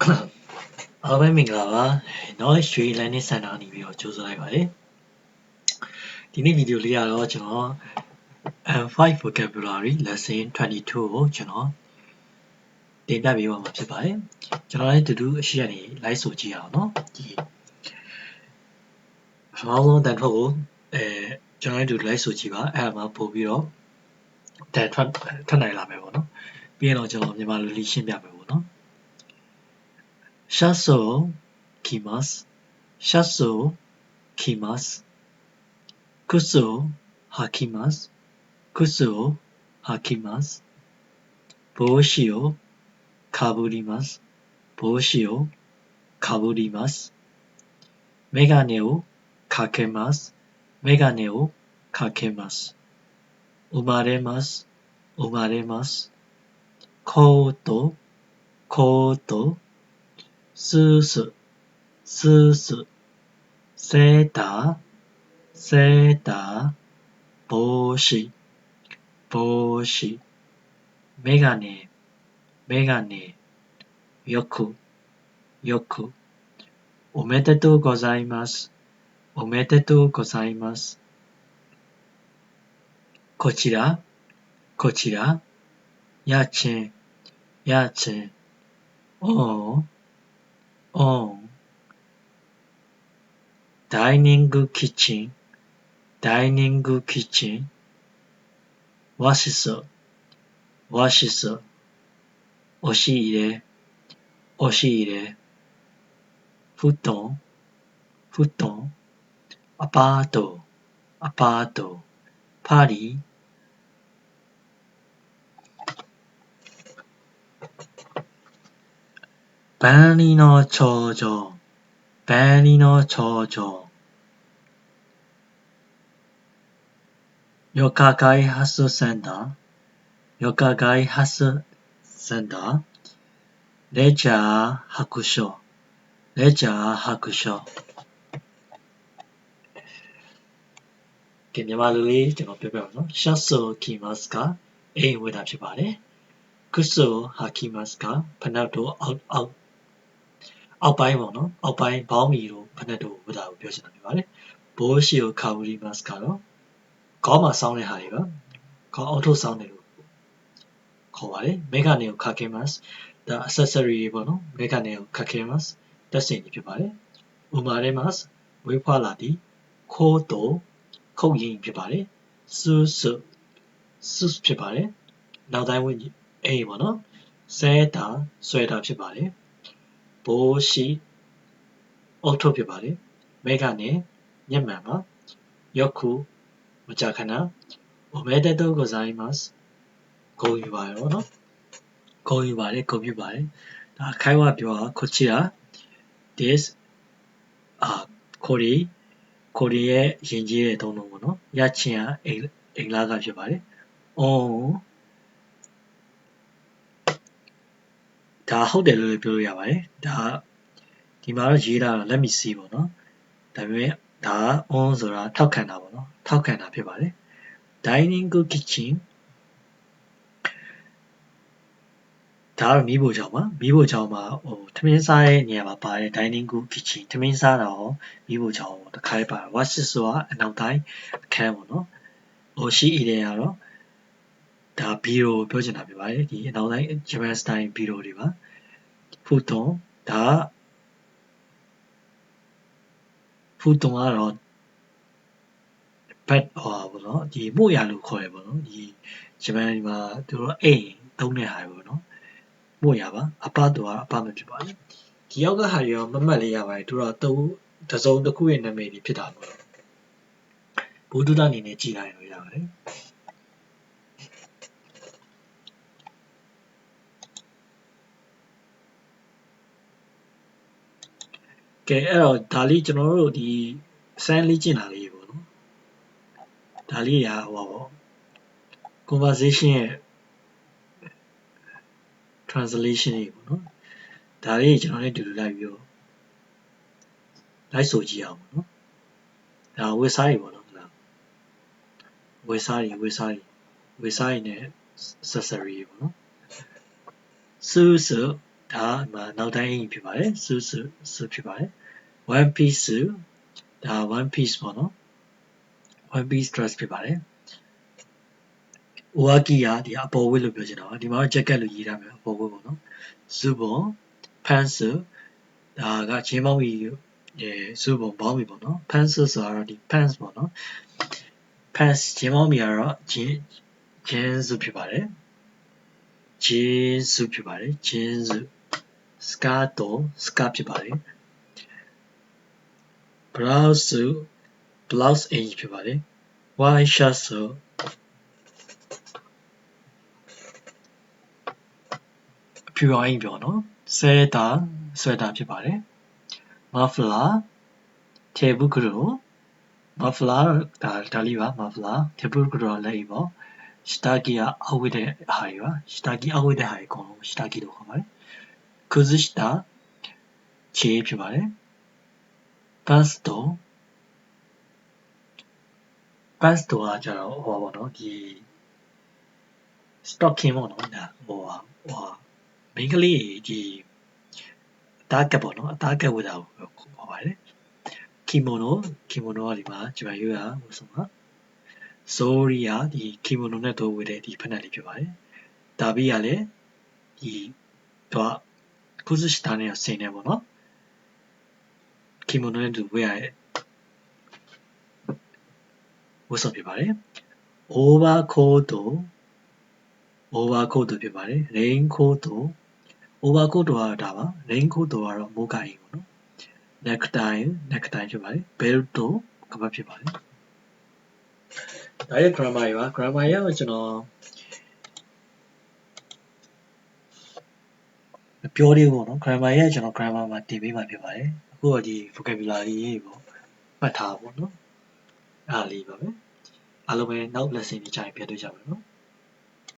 အားလုံးပဲမင်္ဂလာပါ Knowledge Tree Learning Center နေပြီးတော့ကြိုဆိုလိုက်ပါတယ်ဒီနေ့ဗီဒီယိုလေးကတော့ကျွန်တော် M5 Vocabulary Lesson 22ကိုကျွန်တော်တင်ပြပေးသွားမှာဖြစ်ပါတယ်ကျွန်တော်လည်းတူအရှိရနေလိုက်ဆိုကြည့်အောင်เนาะဒီပထမဆုံးတန်ထွက်ကိုကျွန်တော်လည်းတူလိုက်ဆိုကြည့်ပါအဲ့ဒါမှပို့ပြီးတော့တန်ထွက်နိုင်လာမယ်ပေါ့เนาะပြီးရင်တော့ကျွန်တော်မြန်မာလိုလေးရှင်းပြမယ်ပေါ့เนาะシャツを着ます。シャツを着ます。靴を履きます。靴を履きます。帽子をかぶります。帽子をかぶります。メガネをかけます。メガネをかけます。生まれます。生まれます。コート、コート。スース、スース、セーター、セーター、帽子、帽子、メガネ、メガネ、よく、よく、おめでとうございます。おめでとうございます。こちら、こちら、家賃、家賃、おん、オンダイニングキッチンダイニングキッチン和室和室押し入れ押し入れ布団布団アパートアパートパリ万里の長城万里の長城ヨガ開発センターヨガ開発センターレジャー白書レジャー白書ကဲမြန်မာလူလေးကျွန်တော်ပြောပြပါမယ်နော်ရှတ်ဆိုခီမတ်ကအိမ်ဝတ်တာဖြစ်ပါတယ်ကုဆိုဟာခီမတ်ကဖနက်တို့အောက်ပိုင်းပေါ့နော်အောက်ပိုင်းဘောင်းမီတို့ဖနက်တို့ဝတ်တာကိုပြောချင်တာဖြစ်ပါတယ်ဘိုးရှိကိုကာဝရီမတ်ကတော့ခေါင်းမှာစောင်းတဲ့ဟာတွေပါခေါင်းအောက်ထုတ်စောင်းတယ်လို့ခေါ်ပါတယ်မေဂါနေကိုခါခဲမတ်ဒါ accessory တွေပေါ့နော်မေဂါနေကိုခါခဲမတ်တက်စင်ကြီးဖြစ်ပါတယ်ဥမာရဲမတ်ဝေးဖွာလာသည်ခိုးတော့ခုတ်ရင်ဖြစ်ပါတယ်ဆူဖြစ်ပါတယ်နောက်တိုင်းဝင်အိမ်ပေါ့နော်ဆဲတာဆွဲတာဖြစ်ပါတယ်ဘိုးရှိအုတ်ထုတ်ဖြစ်ပါတယ်မေဂါနေညက်မှန်ပါယောက်ခုမကြာခဏおめでとうございますဂုဏ်ယူပါတယ်ပေါ့နော်ဂုဏ်ယူပါတယ်ဂုဏ်ပြုပါတယ်ဒါခိုင်ဝပြောတာこちら this ကိုရီရဲ့ရင်ကြီးတဲ့သုံးလုံးပေါ့နော်ရချင်အိမ်လာကဖြစ်ပါတယ်ဒါဟုတ်တယ်လို့ပြောလို့ရပါတယ်ဒါဒီမှာတော့ရေးတာတော့ let me see ပေါ့နော်ဒါပေမဲ့ဒါ on ဆိုတာထောက်ခံတာပေါ့နော်ထောက်ခံတာဖြစ်ပါတယ် dining kitchen ဒါကတော့မီးဖိုချောင်းပါမီးဖိုချောင်းမှာထမင်းစားတဲ့နေရာမှာပါတယ် dining kitchen ထမင်းစားတာရောမီးဖိုချောင်းတစ်ခါပါတယ် watch ဆိုတာအနောက်တိုင်းအခန်းပေါ့နော်ရှိအီတဲ့ကတော့ဒါဘီရိုပြောချင်တာဖြစ်ပါတယ်ဒီအနောက်တိုင်း Japan style ဘီရိုတွေပါဖူတွန်ဒါဖူတွန်ကတော့ဘတ်ပေါ့နော်ဒီမို့ရလို့ခေါ်ရပေါ့နော်ဒီဂျပန်မှာသူတို့အိမ်သုံးတဲ့ဟာပေါ့နော်မို့ရပါအပတော့အပမဖြစ်ပါဘူးဒီရောက်ကဟာရောမမှတ်လေးရပါတယ်သူတို့တစုံတစ်ခုရဲ့နာမည်တွေဖြစ်တာပေါ့ဘုဒ္ဓအနေနဲ့ကြည်လိုက်လို့ရပါတယ်ကဲအဲ့တော့ဒါလေးကျွန်တော်တို့ဒီစမ်းလေ့ကျင့်တာလေးပေါ့နော်ဒါလေးရာဟောပေါ့ conversation ရဲ့ translation တွေပေါ့နော်ဒါလေးကျွန်တော်လည်းတူတူလိုက်ပြီးတော့လိုက်ဆိုကြည့်အောင်ပေါ့နော်ဒါဝက်ဆိုက်ပေါ့နော်ဝက်ဆိုက်နဲ့ accessory ပေါ့နော်စူး ဒါနောက်တိုင်းအင်ဖြစ်ပါတယ်စုဖြစ်ပါတယ် one piece စုဒါ one piece ပေါ့နော် one piece dress ဖြစ်ပါတယ် waki ကဒီအပေါ်ဝတ်လို့ပြောချင်တာပါဒီမှာ jacket လို့ရေးထားမယ်အပေါ်ဝတ်ပေါ့နော် zubon pants ဒါကချင်းပေါင်းကြီးzubon ဘောင်းပြီပေါ့နော် pants ဆိုတာတော့ဒီ pants ပေါ့နော် pants ချင်းပေါင်းကြီးကတော့ jeans ဖြစ်ပါတယ် jeans ဖြစ်ပါတယ် jeans skirt တော့ skirt ဖြစ်ပါတယ် blouse အင်ကြီးဖြစ်ပါတယ် white shirt ဆိုအဖြူအောင်ကြီးပြောနော် sweater ဖြစ်ပါတယ် muffler ထေဘူးကရို muffler ဒါလေးပါ muffler ထေဘူးကရိုလည်းပေါ့ staki ကအောက်ဝတ်တဲ့ဟာတွေပါ staki အောက်ဝတ်တဲ့ဟာတွေအကုန်လုံး staki လို့ခေါ်ပါတယ် kuzushita ခြေဖြစ်ပါတယ် pants တော့ကကျတော့ဟောပါတော့ဒီ stocking ပေါ့နော်ဒါဟိုမိန်းကလေးဒီအသားကပ်ပေါ့နော်အသားကပ်ဝတ်တာကိုခေါ်ပါတယ် kimono ကဒီမှာဂျပန်ရိုးရာဝတ်စုံပါ zori ကဒီ kimono နဲ့တော့ဝတ်တဲ့ဒီဖက်နက်လေးဖြစ်ပါတယ် dabi ကလည်းဒီတော့ kuzushita နဲ့ဆင်နေပေါ့နော် kimono နဲ့တူဝတ်ရတဲ့ဝတ်စုံဖြစ်ပါတယ် overcoat ဖြစ်ပါတယ် raincoat overcoat ကတော့ဒါပါ raincoat ကတော့မိုးကာအင်ပေါ့နော် necktie ဖြစ်ပါတယ် belt ကပတ်ဖြစ်ပါတယ်ဒါရဲ့ grammar တွေပါ grammar ရတော့ကျွန်တော်မပြောသေးဘူးပေါ့နော် grammar ရကျွန်တော် grammar မှာတင်ပေးမှာဖြစ်ပါတယ်အခုတော့ဒီ vocabulary တွေပေါ့မှတ်ထားပါပေါ့နော်အားလေးပါပဲအားလုံးပဲနောက် lesson တွေကြာရင်ပြန်တွေ့ကြမယ်နော်